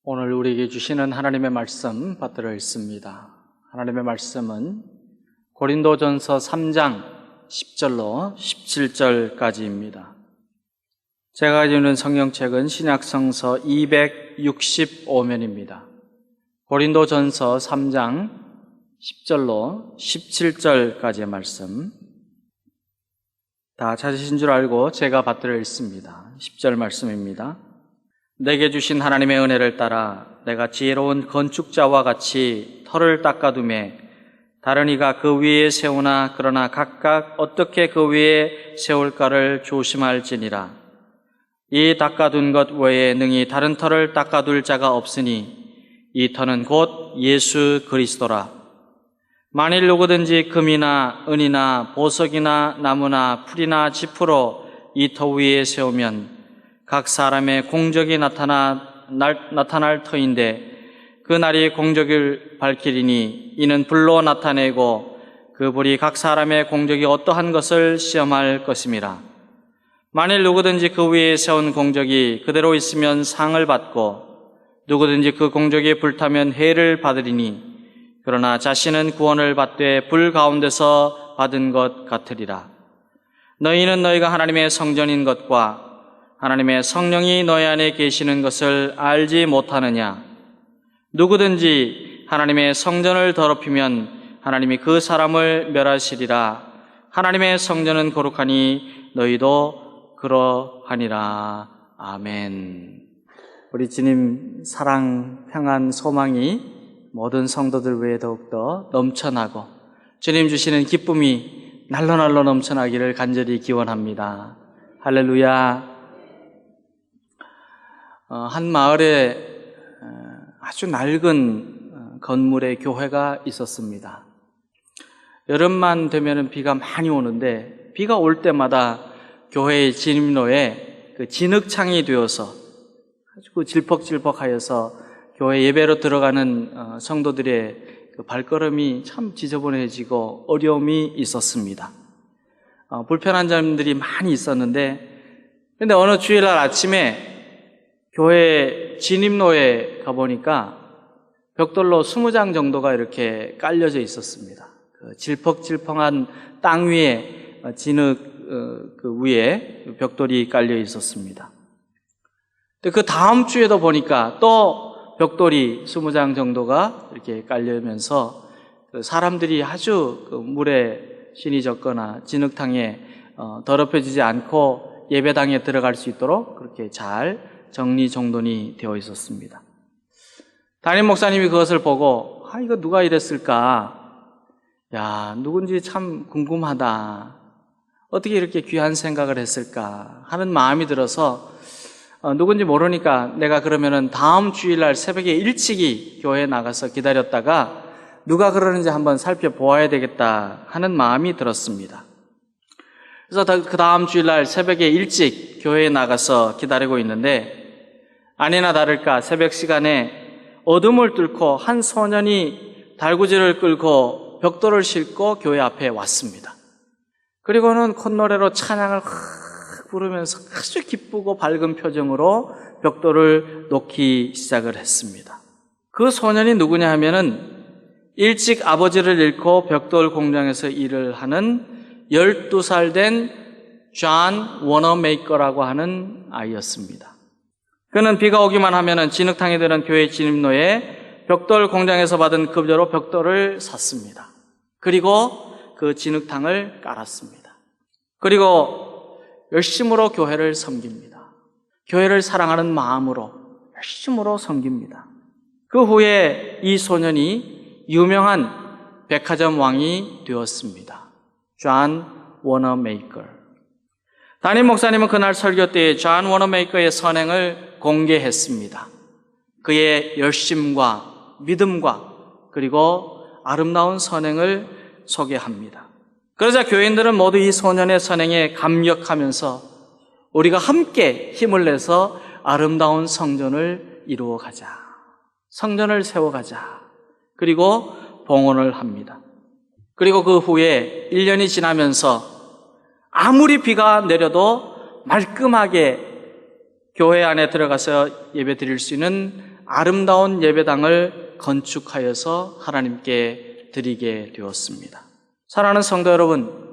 오늘 우리에게 주시는 하나님의 말씀 받들어 읽습니다. 하나님의 말씀은 고린도전서 3장 10절로 17절까지입니다. 제가 가지고 있는 성경책은 신약성서 265면입니다. 고린도전서 3장 10절로 17절까지의 말씀 다 찾으신 줄 알고 제가 받들어 읽습니다. 10절 말씀입니다. 내게 주신 하나님의 은혜를 따라 내가 지혜로운 건축자와 같이 터를 닦아두매 다른 이가 그 위에 세우나 그러나 각각 어떻게 그 위에 세울까를 조심할지니라. 이 닦아둔 것 외에 능히 다른 터를 닦아둘 자가 없으니 이 터는 곧 예수 그리스도라. 만일 누구든지 금이나 은이나 보석이나 나무나 풀이나 지푸로 이 터 위에 세우면 각 사람의 공적이 나타날 터인데 그 날이 공적을 밝히리니 이는 불로 나타내고 그 불이 각 사람의 공적이 어떠한 것을 시험할 것임이라. 만일 누구든지 그 위에 세운 공적이 그대로 있으면 상을 받고 누구든지 그 공적이 불타면 해를 받으리니 그러나 자신은 구원을 받되 불 가운데서 받은 것 같으리라. 너희는 너희가 하나님의 성전인 것과 하나님의 성령이 너희 안에 계시는 것을 알지 못하느냐? 누구든지 하나님의 성전을 더럽히면 하나님이 그 사람을 멸하시리라. 하나님의 성전은 거룩하니 너희도 그러하니라. 아멘. 우리 주님 사랑, 평안, 소망이 모든 성도들 외에 더욱더 넘쳐나고 주님 주시는 기쁨이 날로 넘쳐나기를 간절히 기원합니다. 할렐루야. 한 마을에 아주 낡은 건물의 교회가 있었습니다. 여름만 되면 비가 많이 오는데 비가 올 때마다 교회의 진입로에 그 진흙창이 되어서 아주 질퍽질퍽하여서 교회 예배로 들어가는 성도들의 그 발걸음이 참 지저분해지고 어려움이 있었습니다. 불편한 점들이 많이 있었는데 그런데 어느 주일날 아침에 교회 진입로에 가보니까 벽돌로 20장 정도가 이렇게 깔려져 있었습니다. 그 질퍽질퍽한 땅 위에 진흙 그 위에 벽돌이 깔려 있었습니다. 근데 그 다음 주에도 보니까 또 벽돌이 20장 정도가 이렇게 깔려면서 사람들이 아주 물에 신이 젖거나 진흙탕에 더럽혀지지 않고 예배당에 들어갈 수 있도록 그렇게 잘 정리정돈이 되어 있었습니다. 담임 목사님이 그것을 보고 이거 누가 이랬을까? 누군지 참 궁금하다. 어떻게 이렇게 귀한 생각을 했을까 하는 마음이 들어서 누군지 모르니까 내가 그러면은 다음 주일날 새벽에 일찍이 교회에 나가서 기다렸다가 누가 그러는지 한번 살펴보아야 되겠다 하는 마음이 들었습니다. 그래서 그 다음 주일날 새벽에 일찍 교회에 나가서 기다리고 있는데 아니나 다를까 새벽 시간에 어둠을 뚫고 한 소년이 달구지를 끌고 벽돌을 싣고 교회 앞에 왔습니다. 그리고는 콧노래로 찬양을 부르면서 아주 기쁘고 밝은 표정으로 벽돌을 놓기 시작을 했습니다. 그 소년이 누구냐 하면은 일찍 아버지를 잃고 벽돌 공장에서 일을 하는 12살 된 존 워너메이커라고 하는 아이였습니다. 그는 비가 오기만 하면은 진흙탕이 되는 교회 진입로에 벽돌 공장에서 받은 급여로 벽돌을 샀습니다. 그리고 그 진흙탕을 깔았습니다. 그리고 열심으로 교회를 섬깁니다. 교회를 사랑하는 마음으로 열심으로 섬깁니다. 그 후에 이 소년이 유명한 백화점 왕이 되었습니다. 존 워너메이커. 담임 목사님은 그날 설교 때에 존 워너메이커의 선행을 공개했습니다. 그의 열심과 믿음과 그리고 아름다운 선행을 소개합니다. 그러자 교인들은 모두 이 소년의 선행에 감격하면서 우리가 함께 힘을 내서 아름다운 성전을 이루어가자. 성전을 세워가자. 그리고 봉헌을 합니다. 그리고 그 후에 1년이 지나면서 아무리 비가 내려도 말끔하게 교회 안에 들어가서 예배 드릴 수 있는 아름다운 예배당을 건축하여서 하나님께 드리게 되었습니다. 사랑하는 성도 여러분,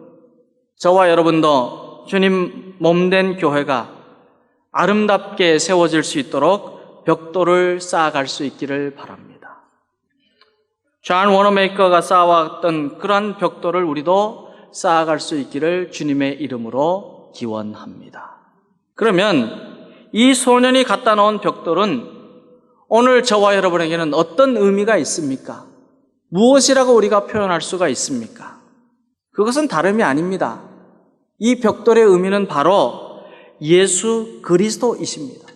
저와 여러분도 주님 몸된 교회가 아름답게 세워질 수 있도록 벽돌을 쌓아갈 수 있기를 바랍니다. 존 워너메이커가 쌓아왔던 그러한 벽돌을 우리도 쌓아갈 수 있기를 주님의 이름으로 기원합니다. 그러면 이 소년이 갖다 놓은 벽돌은 오늘 저와 여러분에게는 어떤 의미가 있습니까? 무엇이라고 우리가 표현할 수가 있습니까? 그것은 다름이 아닙니다. 이 벽돌의 의미는 바로 예수 그리스도이십니다.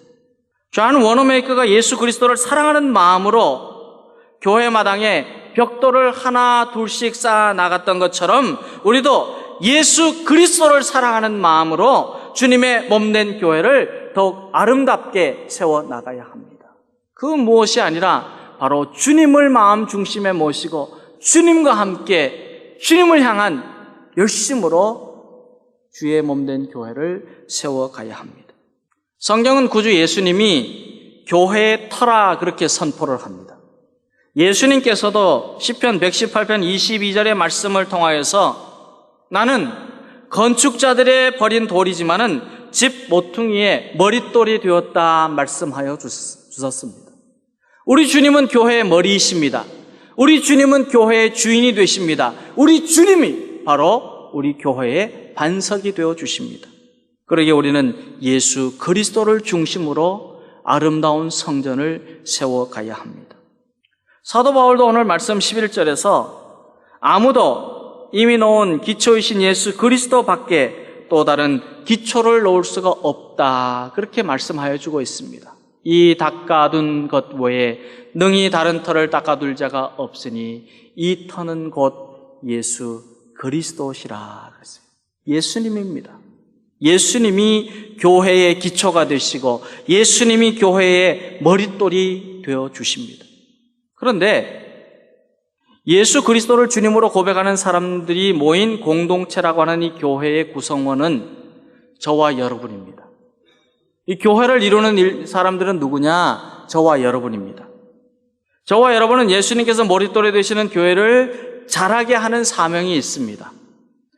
존 워너메이커가 예수 그리스도를 사랑하는 마음으로 교회 마당에 벽돌을 하나 둘씩 쌓아 나갔던 것처럼 우리도 예수 그리스도를 사랑하는 마음으로 주님의 몸된 교회를 더욱 아름답게 세워 나가야 합니다. 그 무엇이 아니라 바로 주님을 마음 중심에 모시고 주님과 함께 주님을 향한 열심으로 주의 몸된 교회를 세워가야 합니다. 성경은 구주 예수님이 교회의 터라 그렇게 선포를 합니다. 예수님께서도 시편 118편 22절의 말씀을 통하여서 나는 건축자들의 버린 돌이지만은 집 모퉁이의 머릿돌이 되었다 말씀하여 주셨습니다. 우리 주님은 교회의 머리이십니다. 우리 주님은 교회의 주인이 되십니다. 우리 주님이 바로 우리 교회의 반석이 되어 주십니다. 그러기에 우리는 예수 그리스도를 중심으로 아름다운 성전을 세워가야 합니다. 사도 바울도 오늘 말씀 11절에서 아무도 이미 놓은 기초이신 예수 그리스도 밖에 또 다른 기초를 놓을 수가 없다 그렇게 말씀하여 주고 있습니다. 이 닦아둔 것 외에 능히 다른 터를 닦아둘 자가 없으니 이 터는 곧 예수 그리스도시라 그랬어요. 예수님입니다. 예수님이 교회의 기초가 되시고 예수님이 교회의 머릿돌이 되어 주십니다. 그런데 예수 그리스도를 주님으로 고백하는 사람들이 모인 공동체라고 하는 이 교회의 구성원은 저와 여러분입니다. 이 교회를 이루는 사람들은 누구냐? 저와 여러분입니다. 저와 여러분은 예수님께서 머릿돌이 되시는 교회를 자라게 하는 사명이 있습니다.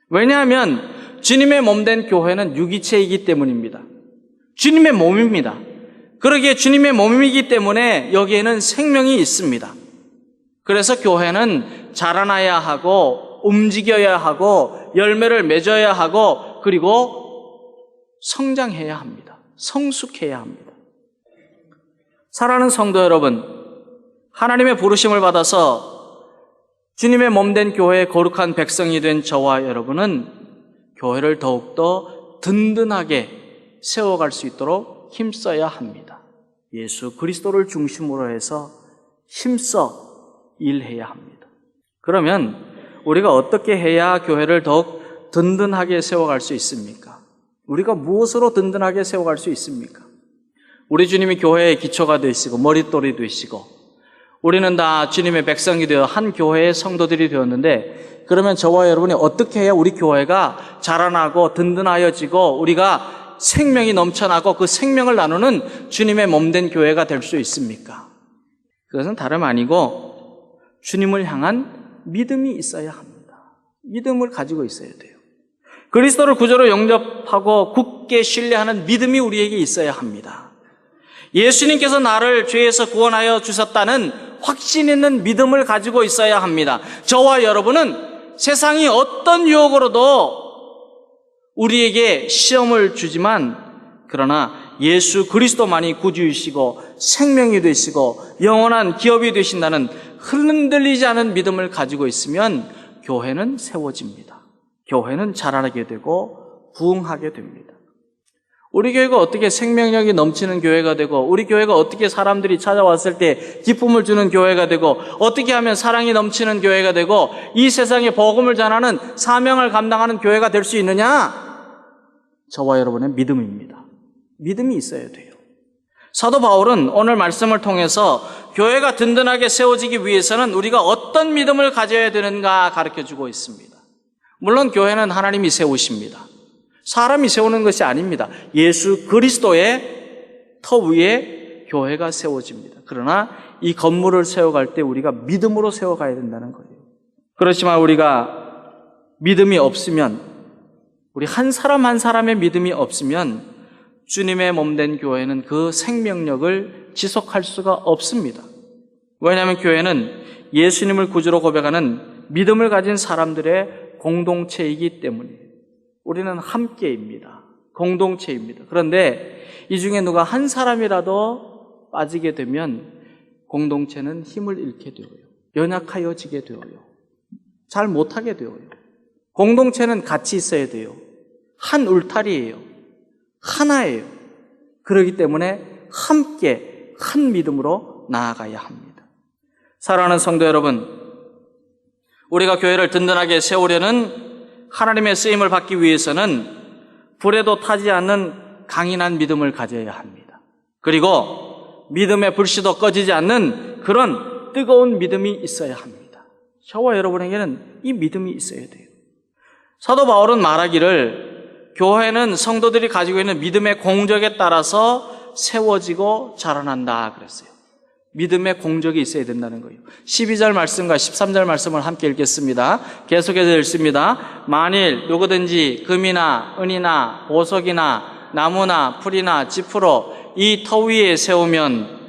왜냐하면 주님의 몸된 교회는 유기체이기 때문입니다. 주님의 몸입니다. 그러기에 주님의 몸이기 때문에 여기에는 생명이 있습니다. 그래서 교회는 자라나야 하고 움직여야 하고 열매를 맺어야 하고 그리고 성장해야 합니다. 성숙해야 합니다. 사랑하는 성도 여러분, 하나님의 부르심을 받아서 주님의 몸된 교회의 거룩한 백성이 된 저와 여러분은 교회를 더욱더 든든하게 세워갈 수 있도록 힘써야 합니다. 예수 그리스도를 중심으로 해서 힘써 일해야 합니다. 그러면 우리가 어떻게 해야 교회를 더욱 든든하게 세워갈 수 있습니까? 우리가 무엇으로 든든하게 세워갈 수 있습니까? 우리 주님이 교회의 기초가 되시고 머릿돌이 되시고 우리는 다 주님의 백성이 되어 한 교회의 성도들이 되었는데 그러면 저와 여러분이 어떻게 해야 우리 교회가 자라나고 든든하여지고 우리가 생명이 넘쳐나고 그 생명을 나누는 주님의 몸된 교회가 될 수 있습니까? 그것은 다름 아니고 주님을 향한 믿음이 있어야 합니다. 믿음을 가지고 있어야 돼요. 그리스도를 구주로 영접하고 굳게 신뢰하는 믿음이 우리에게 있어야 합니다. 예수님께서 나를 죄에서 구원하여 주셨다는 확신 있는 믿음을 가지고 있어야 합니다. 저와 여러분은 세상이 어떤 유혹으로도 우리에게 시험을 주지만 그러나 예수 그리스도만이 구주이시고 생명이 되시고 영원한 기업이 되신다는 흔들리지 않은 믿음을 가지고 있으면 교회는 세워집니다. 교회는 자라나게 되고 부흥하게 됩니다. 우리 교회가 어떻게 생명력이 넘치는 교회가 되고 우리 교회가 어떻게 사람들이 찾아왔을 때 기쁨을 주는 교회가 되고 어떻게 하면 사랑이 넘치는 교회가 되고 이 세상에 복음을 전하는 사명을 감당하는 교회가 될 수 있느냐? 저와 여러분의 믿음입니다. 믿음이 있어야 돼요. 사도 바울은 오늘 말씀을 통해서 교회가 든든하게 세워지기 위해서는 우리가 어떤 믿음을 가져야 되는가 가르쳐주고 있습니다. 물론 교회는 하나님이 세우십니다. 사람이 세우는 것이 아닙니다. 예수 그리스도의 터 위에 교회가 세워집니다. 그러나 이 건물을 세워갈 때 우리가 믿음으로 세워가야 된다는 거예요. 그렇지만 우리가 믿음이 없으면, 우리 한 사람 한 사람의 믿음이 없으면 주님의 몸된 교회는 그 생명력을 지속할 수가 없습니다. 왜냐하면 교회는 예수님을 구주로 고백하는 믿음을 가진 사람들의 공동체이기 때문이에요. 우리는 함께입니다. 공동체입니다. 그런데 이 중에 누가 한 사람이라도 빠지게 되면 공동체는 힘을 잃게 되어요. 연약하여지게 되어요. 잘 못하게 되어요. 공동체는 같이 있어야 돼요. 한 울타리예요. 하나예요. 그렇기 때문에 함께 한 믿음으로 나아가야 합니다. 사랑하는 성도 여러분, 우리가 교회를 든든하게 세우려는 하나님의 쓰임을 받기 위해서는 불에도 타지 않는 강인한 믿음을 가져야 합니다. 그리고 믿음의 불씨도 꺼지지 않는 그런 뜨거운 믿음이 있어야 합니다. 저와 여러분에게는 이 믿음이 있어야 돼요. 사도 바울은 말하기를 교회는 성도들이 가지고 있는 믿음의 공적에 따라서 세워지고 자라난다 그랬어요. 믿음의 공적이 있어야 된다는 거예요. 12절 말씀과 13절 말씀을 함께 읽겠습니다. 계속해서 읽습니다. 만일 누구든지 금이나 은이나 보석이나 나무나 풀이나 지푸로 이 터 위에 세우면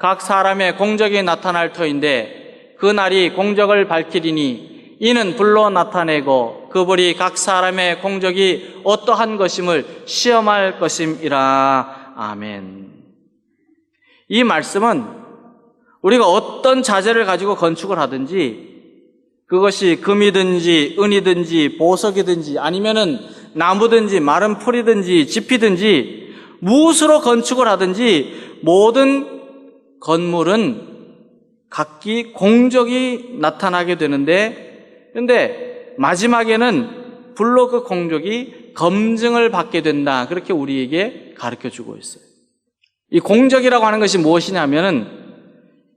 각 사람의 공적이 나타날 터인데 그 날이 공적을 밝히리니 이는 불로 나타내고 그 불이 각 사람의 공적이 어떠한 것임을 시험할 것임이라. 아멘. 이 말씀은 우리가 어떤 자재를 가지고 건축을 하든지, 그것이 금이든지 은이든지 보석이든지 아니면은 나무든지 마른 풀이든지 지피든지 무엇으로 건축을 하든지 모든 건물은 각기 공적이 나타나게 되는데, 그런데 마지막에는 불로 그 공적이 검증을 받게 된다. 그렇게 우리에게 가르쳐 주고 있어요. 이 공적이라고 하는 것이 무엇이냐면은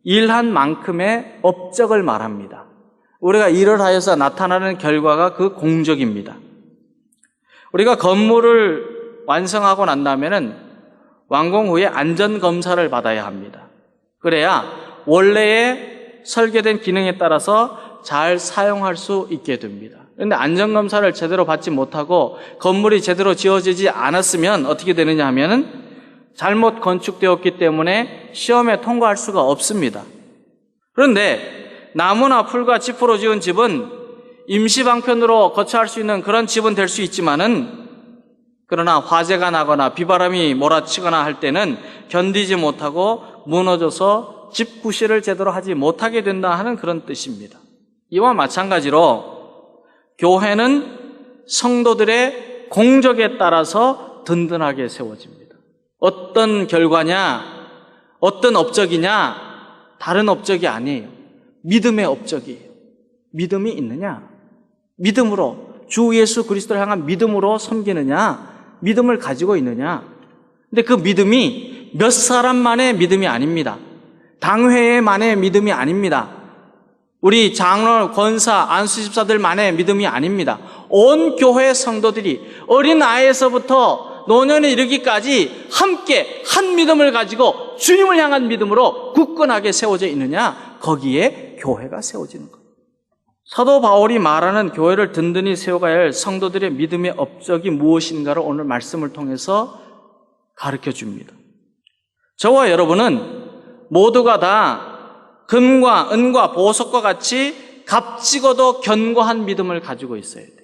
일한 만큼의 업적을 말합니다. 우리가 일을 하여서 나타나는 결과가 그 공적입니다. 우리가 건물을 완성하고 난 다음에는 완공 후에 안전검사를 받아야 합니다. 그래야 원래의 설계된 기능에 따라서 잘 사용할 수 있게 됩니다. 그런데 안전검사를 제대로 받지 못하고 건물이 제대로 지어지지 않았으면 어떻게 되느냐 하면은 잘못 건축되었기 때문에 시험에 통과할 수가 없습니다. 그런데 나무나 풀과 지푸로 지은 집은 임시방편으로 거처할 수 있는 그런 집은 될 수 있지만은, 그러나 화재가 나거나 비바람이 몰아치거나 할 때는 견디지 못하고 무너져서 집 구실을 제대로 하지 못하게 된다 하는 그런 뜻입니다. 이와 마찬가지로 교회는 성도들의 공적에 따라서 든든하게 세워집니다. 어떤 결과냐, 어떤 업적이냐, 다른 업적이 아니에요. 믿음의 업적이에요. 믿음이 있느냐? 믿음으로, 주 예수 그리스도를 향한 믿음으로 섬기느냐? 믿음을 가지고 있느냐? 근데 그 믿음이 몇 사람만의 믿음이 아닙니다. 당회만의 믿음이 아닙니다. 우리 장로, 권사, 안수집사들만의 믿음이 아닙니다. 온 교회 성도들이 어린 나이에서부터 노년에 이르기까지 함께 한 믿음을 가지고 주님을 향한 믿음으로 굳건하게 세워져 있느냐, 거기에 교회가 세워지는 거예요. 사도 바울이 말하는 교회를 든든히 세워가야 할 성도들의 믿음의 업적이 무엇인가를 오늘 말씀을 통해서 가르쳐 줍니다. 저와 여러분은 모두가 다 금과 은과 보석과 같이 값지고도 견고한 믿음을 가지고 있어야 돼요.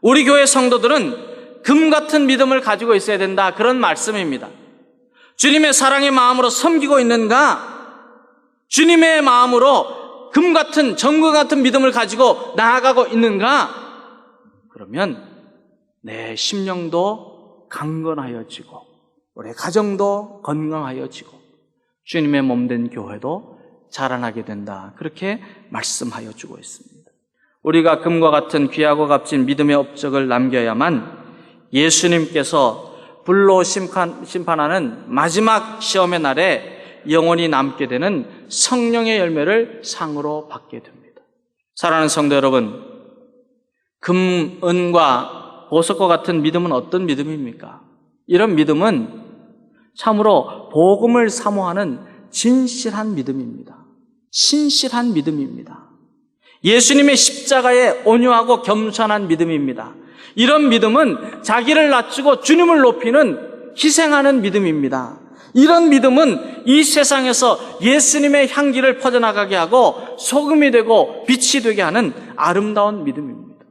우리 교회 성도들은 금 같은 믿음을 가지고 있어야 된다, 그런 말씀입니다. 주님의 사랑의 마음으로 섬기고 있는가? 주님의 마음으로 금 같은, 정금 같은 믿음을 가지고 나아가고 있는가? 그러면 내 심령도 강건하여지고 우리 가정도 건강하여지고 주님의 몸된 교회도 자라나게 된다, 그렇게 말씀하여 주고 있습니다. 우리가 금과 같은 귀하고 값진 믿음의 업적을 남겨야만 예수님께서 불로 심판하는 마지막 시험의 날에 영원히 남게 되는 성령의 열매를 상으로 받게 됩니다. 사랑하는 성도 여러분, 금, 은과 보석과 같은 믿음은 어떤 믿음입니까? 이런 믿음은 참으로 복음을 사모하는 진실한 믿음입니다. 신실한 믿음입니다. 예수님의 십자가에 온유하고 겸손한 믿음입니다. 이런 믿음은 자기를 낮추고 주님을 높이는 희생하는 믿음입니다. 이런 믿음은 이 세상에서 예수님의 향기를 퍼져나가게 하고 소금이 되고 빛이 되게 하는 아름다운 믿음입니다.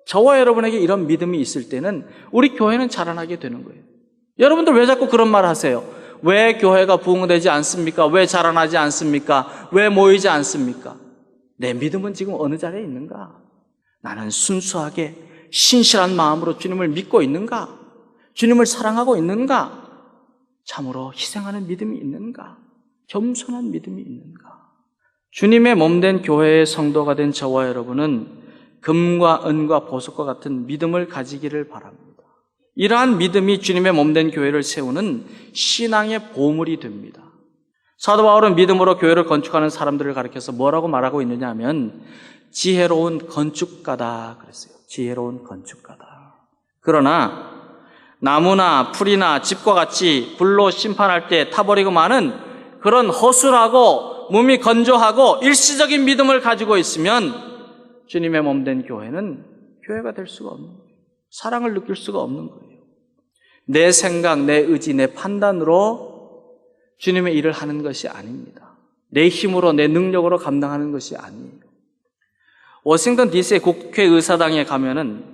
저와 여러분에게 이런 믿음이 있을 때는 우리 교회는 자라나게 되는 거예요. 여러분들 왜 자꾸 그런 말 하세요? 왜 교회가 부흥되지 않습니까? 왜 자라나지 않습니까? 왜 모이지 않습니까? 내 믿음은 지금 어느 자리에 있는가? 나는 순수하게 신실한 마음으로 주님을 믿고 있는가? 주님을 사랑하고 있는가? 참으로 희생하는 믿음이 있는가? 겸손한 믿음이 있는가? 주님의 몸된 교회의 성도가 된 저와 여러분은 금과 은과 보석과 같은 믿음을 가지기를 바랍니다. 이러한 믿음이 주님의 몸된 교회를 세우는 신앙의 보물이 됩니다. 사도 바울은 믿음으로 교회를 건축하는 사람들을 가리켜서 뭐라고 말하고 있느냐 하면 지혜로운 건축가다 그랬어요. 지혜로운 건축가다. 그러나 나무나 풀이나 집과 같이 불로 심판할 때 타버리고 마는 그런 허술하고 몸이 건조하고 일시적인 믿음을 가지고 있으면 주님의 몸된 교회는 교회가 될 수가 없는 거예요. 사랑을 느낄 수가 없는 거예요. 내 생각, 내 의지, 내 판단으로 주님의 일을 하는 것이 아닙니다. 내 힘으로, 내 능력으로 감당하는 것이 아니에요. 워싱턴 DC의 국회의사당에 가면은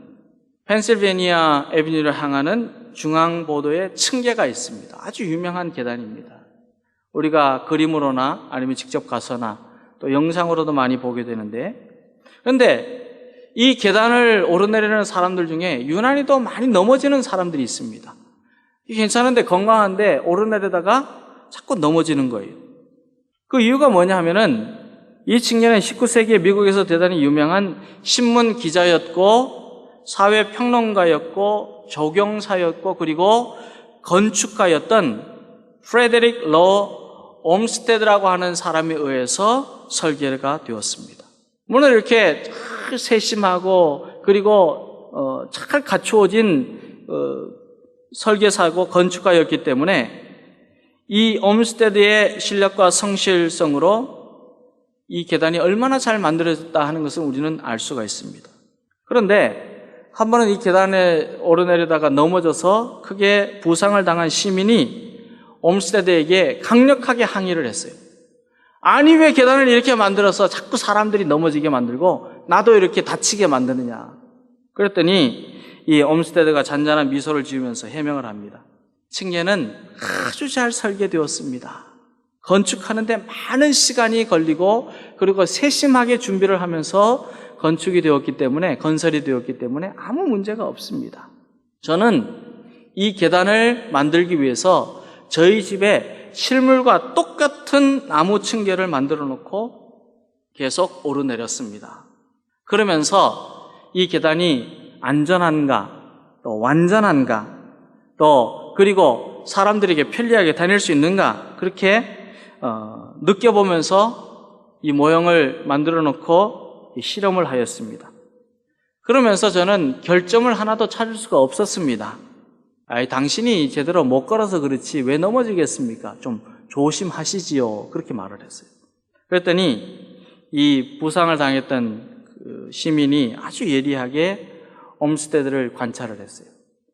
펜실베니아 애비뉴를 향하는 중앙보도의 층계가 있습니다. 아주 유명한 계단입니다. 우리가 그림으로나 아니면 직접 가서나 또 영상으로도 많이 보게 되는데, 그런데 이 계단을 오르내리는 사람들 중에 유난히도 많이 넘어지는 사람들이 있습니다. 괜찮은데 건강한데 오르내리다가 자꾸 넘어지는 거예요. 그 이유가 뭐냐 하면은 이青年은 19세기에 미국에서 대단히 유명한 신문 기자였고 사회평론가였고 조경사였고 그리고 건축가였던 프레데릭 러 옴스테드라고 하는 사람에 의해서 설계가 되었습니다. 물론 이렇게 잘 세심하고 그리고 잘 갖추어진 설계사고 건축가였기 때문에 이 옴스테드의 실력과 성실성으로 이 계단이 얼마나 잘 만들어졌다 하는 것을 우리는 알 수가 있습니다. 그런데 한 번은 이 계단에 오르내리다가 넘어져서 크게 부상을 당한 시민이 옴스테드에게 강력하게 항의를 했어요. 아니 왜 계단을 이렇게 만들어서 자꾸 사람들이 넘어지게 만들고 나도 이렇게 다치게 만드느냐. 그랬더니 이 옴스테드가 잔잔한 미소를 지으면서 해명을 합니다. 층계는 아주 잘 설계되었습니다. 건축하는데 많은 시간이 걸리고 그리고 세심하게 준비를 하면서 건축이 되었기 때문에 건설이 되었기 때문에 아무 문제가 없습니다. 저는 이 계단을 만들기 위해서 저희 집에 실물과 똑같은 나무 층계를 만들어 놓고 계속 오르내렸습니다. 그러면서 이 계단이 안전한가 또 완전한가 또 그리고 사람들에게 편리하게 다닐 수 있는가 그렇게 느껴보면서 이 모형을 만들어 놓고 실험을 하였습니다. 그러면서 저는 결점을 하나도 찾을 수가 없었습니다. 당신이 제대로 못 걸어서 그렇지 왜 넘어지겠습니까? 좀 조심하시지요. 그렇게 말을 했어요. 그랬더니 이 부상을 당했던 그 시민이 아주 예리하게 옴스테드를 관찰을 했어요.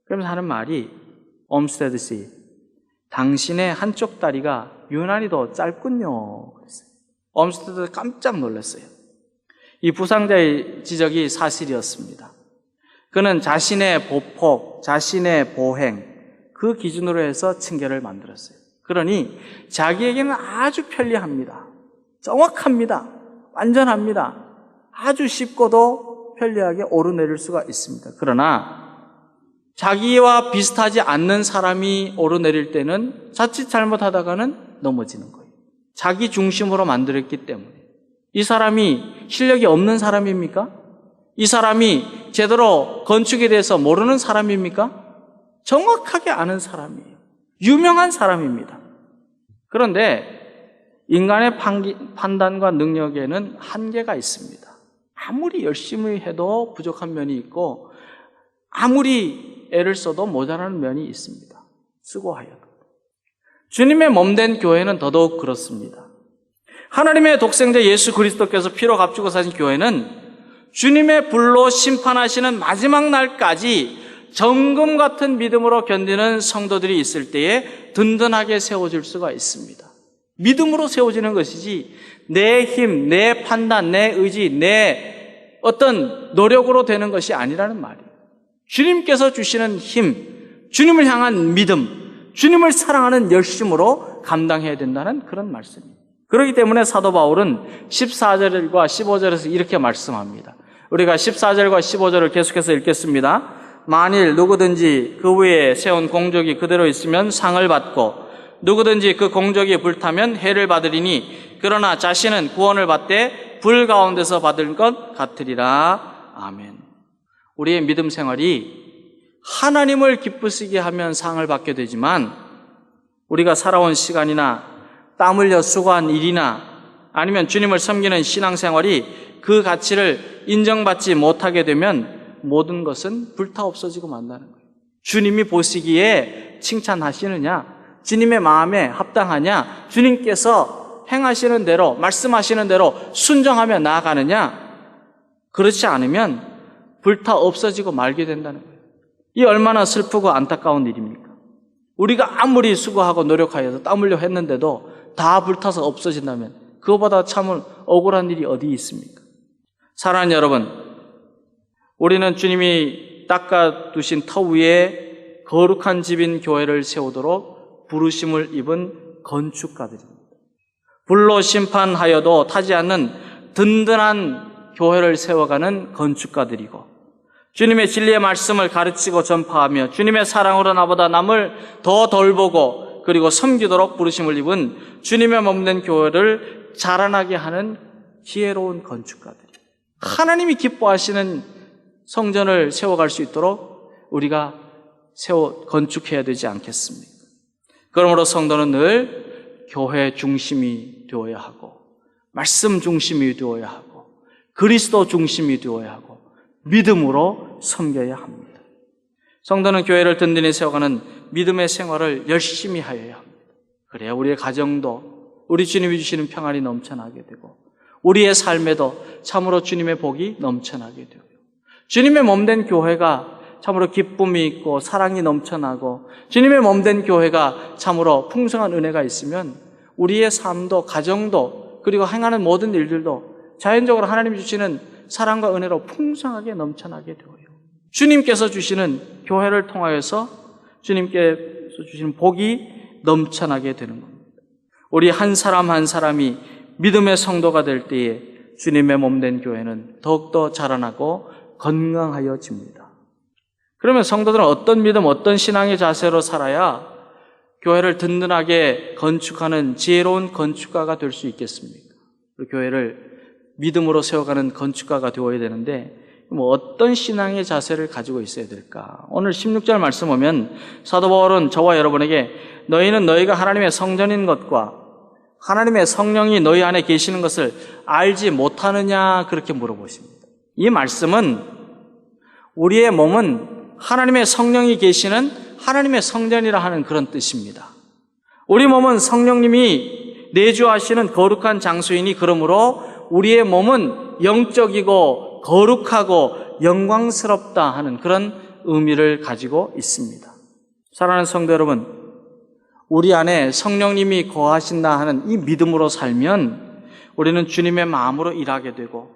그러면서 하는 말이 옴스테드 씨, 당신의 한쪽 다리가 유난히도 짧군요. 그랬어요. 옴스테드 깜짝 놀랐어요. 이 부상자의 지적이 사실이었습니다. 그는 자신의 보폭, 자신의 보행, 그 기준으로 해서 층계를 만들었어요. 그러니 자기에게는 아주 편리합니다. 정확합니다. 완전합니다. 아주 쉽고도 편리하게 오르내릴 수가 있습니다. 그러나 자기와 비슷하지 않는 사람이 오르내릴 때는 자칫 잘못하다가는 넘어지는 거예요. 자기 중심으로 만들었기 때문에. 이 사람이 실력이 없는 사람입니까? 이 사람이 제대로 건축에 대해서 모르는 사람입니까? 정확하게 아는 사람이에요. 유명한 사람입니다. 그런데 인간의 판단과 능력에는 한계가 있습니다. 아무리 열심히 해도 부족한 면이 있고 아무리 애를 써도 모자라는 면이 있습니다. 수고하여도. 주님의 몸된 교회는 더더욱 그렇습니다. 하나님의 독생자 예수 그리스도께서 피로 값주고 사신 교회는 주님의 불로 심판하시는 마지막 날까지 정금 같은 믿음으로 견디는 성도들이 있을 때에 든든하게 세워질 수가 있습니다. 믿음으로 세워지는 것이지 내 힘, 내 판단, 내 의지, 내 어떤 노력으로 되는 것이 아니라는 말이에요. 주님께서 주시는 힘, 주님을 향한 믿음, 주님을 사랑하는 열심으로 감당해야 된다는 그런 말씀입니다. 그렇기 때문에 사도 바울은 14절과 15절에서 이렇게 말씀합니다. 우리가 14절과 15절을 계속해서 읽겠습니다. 만일 누구든지 그 위에 세운 공적이 그대로 있으면 상을 받고 누구든지 그 공적이 불타면 해를 받으리니 그러나 자신은 구원을 받되 불 가운데서 받을 것 같으리라. 아멘. 우리의 믿음 생활이 하나님을 기쁘시게 하면 상을 받게 되지만 우리가 살아온 시간이나 땀 흘려 수고한 일이나 아니면 주님을 섬기는 신앙생활이 그 가치를 인정받지 못하게 되면 모든 것은 불타 없어지고 만다는 거예요. 주님이 보시기에 칭찬하시느냐, 주님의 마음에 합당하냐, 주님께서 행하시는 대로, 말씀하시는 대로 순종하며 나아가느냐, 그렇지 않으면 불타 없어지고 말게 된다는 거예요. 이 얼마나 슬프고 안타까운 일입니까? 우리가 아무리 수고하고 노력하여서 땀 흘려 했는데도 다 불타서 없어진다면 그거보다 참 억울한 일이 어디 있습니까? 사랑하는 여러분, 우리는 주님이 닦아두신 터 위에 거룩한 집인 교회를 세우도록 부르심을 입은 건축가들입니다. 불로 심판하여도 타지 않는 든든한 교회를 세워가는 건축가들이고 주님의 진리의 말씀을 가르치고 전파하며 주님의 사랑으로 나보다 남을 더 돌보고 그리고 섬기도록 부르심을 입은 주님의 몸된 교회를 자라나게 하는 지혜로운 건축가들이에요. 하나님이 기뻐하시는 성전을 세워갈 수 있도록 우리가 건축해야 되지 않겠습니까? 그러므로 성도는 늘 교회 중심이 되어야 하고 말씀 중심이 되어야 하고 그리스도 중심이 되어야 하고 믿음으로 섬겨야 합니다. 성도는 교회를 든든히 세워가는 믿음의 생활을 열심히 하여야 합니다. 그래야 우리의 가정도 우리 주님이 주시는 평안이 넘쳐나게 되고 우리의 삶에도 참으로 주님의 복이 넘쳐나게 되고 주님의 몸된 교회가 참으로 기쁨이 있고 사랑이 넘쳐나고 주님의 몸된 교회가 참으로 풍성한 은혜가 있으면 우리의 삶도 가정도 그리고 행하는 모든 일들도 자연적으로 하나님이 주시는 사랑과 은혜로 풍성하게 넘쳐나게 되어요. 주님께서 주시는 교회를 통하여서 주님께서 주시는 복이 넘쳐나게 되는 겁니다. 우리 한 사람 한 사람이 믿음의 성도가 될 때에 주님의 몸된 교회는 더욱더 자라나고 건강하여집니다. 그러면 성도들은 어떤 믿음, 어떤 신앙의 자세로 살아야 교회를 든든하게 건축하는 지혜로운 건축가가 될 수 있겠습니까? 교회를 믿음으로 세워가는 건축가가 되어야 되는데 어떤 신앙의 자세를 가지고 있어야 될까? 오늘 16절 말씀 보면 사도 바울은 저와 여러분에게 너희는 너희가 하나님의 성전인 것과 하나님의 성령이 너희 안에 계시는 것을 알지 못하느냐 그렇게 물어보십니다. 이 말씀은 우리의 몸은 하나님의 성령이 계시는 하나님의 성전이라 하는 그런 뜻입니다. 우리 몸은 성령님이 내주하시는 거룩한 장소이니 그러므로 우리의 몸은 영적이고 거룩하고 영광스럽다 하는 그런 의미를 가지고 있습니다. 사랑하는 성도 여러분, 우리 안에 성령님이 거하신다 하는 이 믿음으로 살면 우리는 주님의 마음으로 일하게 되고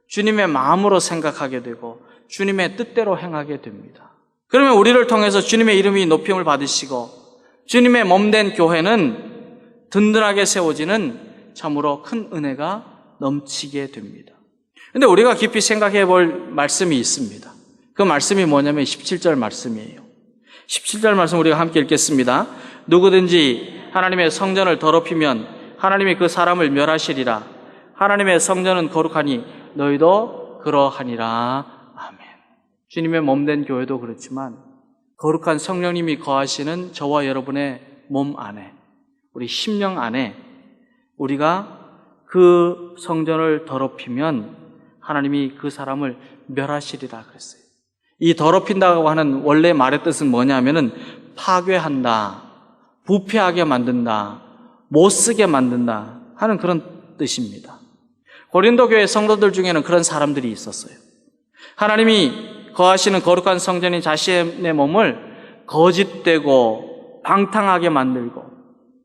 주님의 마음으로 생각하게 되고 주님의 뜻대로 행하게 됩니다. 그러면 우리를 통해서 주님의 이름이 높임을 받으시고 주님의 몸된 교회는 든든하게 세워지는 참으로 큰 은혜가 넘치게 됩니다. 그런데 우리가 깊이 생각해 볼 말씀이 있습니다. 그 말씀이 뭐냐면 17절 말씀이에요. 17절 말씀 우리가 함께 읽겠습니다. 누구든지 하나님의 성전을 더럽히면 하나님이 그 사람을 멸하시리라. 하나님의 성전은 거룩하니 너희도 그러하니라. 아멘. 주님의 몸된 교회도 그렇지만 거룩한 성령님이 거하시는 저와 여러분의 몸 안에, 우리 심령 안에 우리가 그 성전을 더럽히면 하나님이 그 사람을 멸하시리라 그랬어요. 이 더럽힌다고 하는 원래 말의 뜻은 뭐냐면은 파괴한다, 부패하게 만든다, 못쓰게 만든다 하는 그런 뜻입니다. 고린도 교회 성도들 중에는 그런 사람들이 있었어요. 하나님이 거하시는 거룩한 성전인 자신의 몸을 거짓되고 방탕하게 만들고,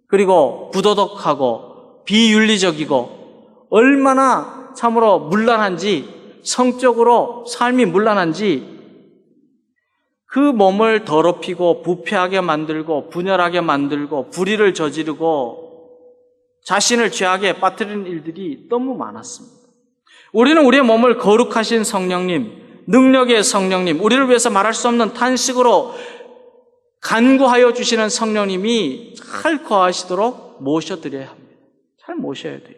그리고 부도덕하고 비윤리적이고, 얼마나 참으로 문란한지, 성적으로 삶이 문란한지, 그 몸을 더럽히고 부패하게 만들고 분열하게 만들고 불의를 저지르고 자신을 죄악에 빠뜨리는 일들이 너무 많았습니다. 우리는 우리의 몸을 거룩하신 성령님, 능력의 성령님, 우리를 위해서 말할 수 없는 탄식으로 간구하여 주시는 성령님이 잘 거하시도록 모셔드려야 합니다. 잘 모셔야 돼요.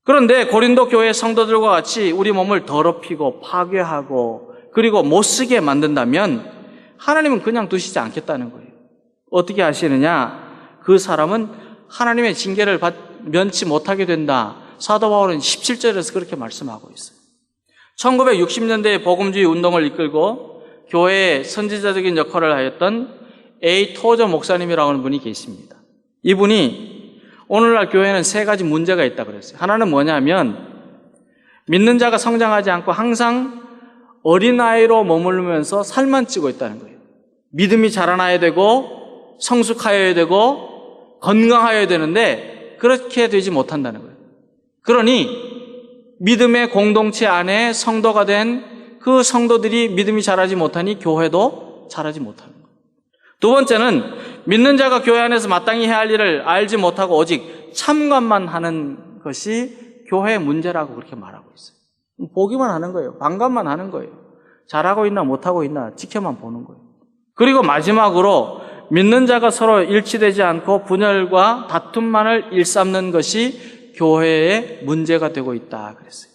그런데 고린도 교회 성도들과 같이 우리 몸을 더럽히고 파괴하고 그리고 못쓰게 만든다면 하나님은 그냥 두시지 않겠다는 거예요. 어떻게 하시느냐? 그 사람은 하나님의 징계를 면치 못하게 된다. 사도 바울은 17절에서 그렇게 말씀하고 있어요. 1960년대에 복음주의 운동을 이끌고 교회의 선지자적인 역할을 하였던 A. 토저 목사님이라고 하는 분이 계십니다. 이분이 오늘날 교회에는 세 가지 문제가 있다고 그랬어요. 하나는 뭐냐면 믿는 자가 성장하지 않고 항상 어린아이로 머무르면서 살만 찌고 있다는 거예요. 믿음이 자라나야 되고 성숙하여야 되고 건강하여야 되는데 그렇게 되지 못한다는 거예요. 그러니 믿음의 공동체 안에 성도가 된 그 성도들이 믿음이 자라지 못하니 교회도 자라지 못하는 거예요. 두 번째는 믿는 자가 교회 안에서 마땅히 해야 할 일을 알지 못하고 오직 참관만 하는 것이 교회의 문제라고 그렇게 말하고 있어요. 보기만 하는 거예요. 방관만 하는 거예요. 잘하고 있나 못하고 있나 지켜만 보는 거예요. 그리고 마지막으로 믿는 자가 서로 일치되지 않고 분열과 다툼만을 일삼는 것이 교회의 문제가 되고 있다 그랬어요.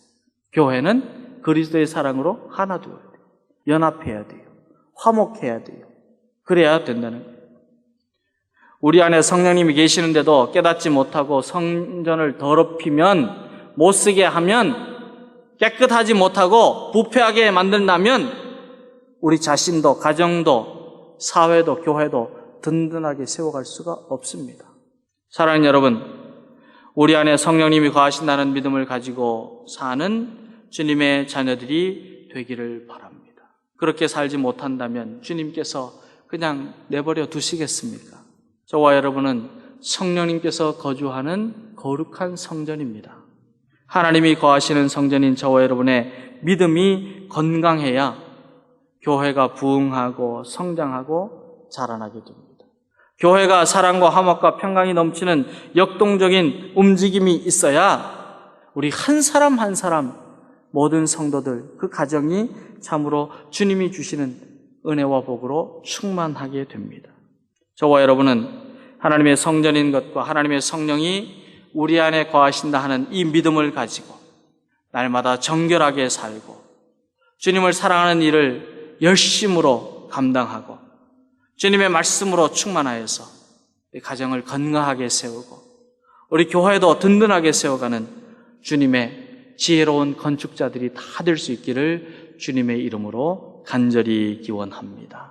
교회는 그리스도의 사랑으로 하나 되어야 돼요. 연합해야 돼요. 화목해야 돼요. 그래야 된다는 거예요. 우리 안에 성령님이 계시는데도 깨닫지 못하고 성전을 더럽히면, 못쓰게 하면, 깨끗하지 못하고 부패하게 만든다면 우리 자신도 가정도 사회도 교회도 든든하게 세워갈 수가 없습니다. 사랑하는 여러분, 우리 안에 성령님이 거하신다는 믿음을 가지고 사는 주님의 자녀들이 되기를 바랍니다. 그렇게 살지 못한다면 주님께서 그냥 내버려 두시겠습니까? 저와 여러분은 성령님께서 거주하는 거룩한 성전입니다. 하나님이 거하시는 성전인 저와 여러분의 믿음이 건강해야 교회가 부흥하고 성장하고 자라나게 됩니다. 교회가 사랑과 화목과 평강이 넘치는 역동적인 움직임이 있어야 우리 한 사람 한 사람 모든 성도들 그 가정이 참으로 주님이 주시는 은혜와 복으로 충만하게 됩니다. 저와 여러분은 하나님의 성전인 것과 하나님의 성령이 우리 안에 거하신다 하는 이 믿음을 가지고 날마다 정결하게 살고 주님을 사랑하는 일을 열심으로 감당하고 주님의 말씀으로 충만하여서 이 가정을 건강하게 세우고 우리 교회도 든든하게 세워가는 주님의 지혜로운 건축자들이 다 될 수 있기를 주님의 이름으로 간절히 기원합니다.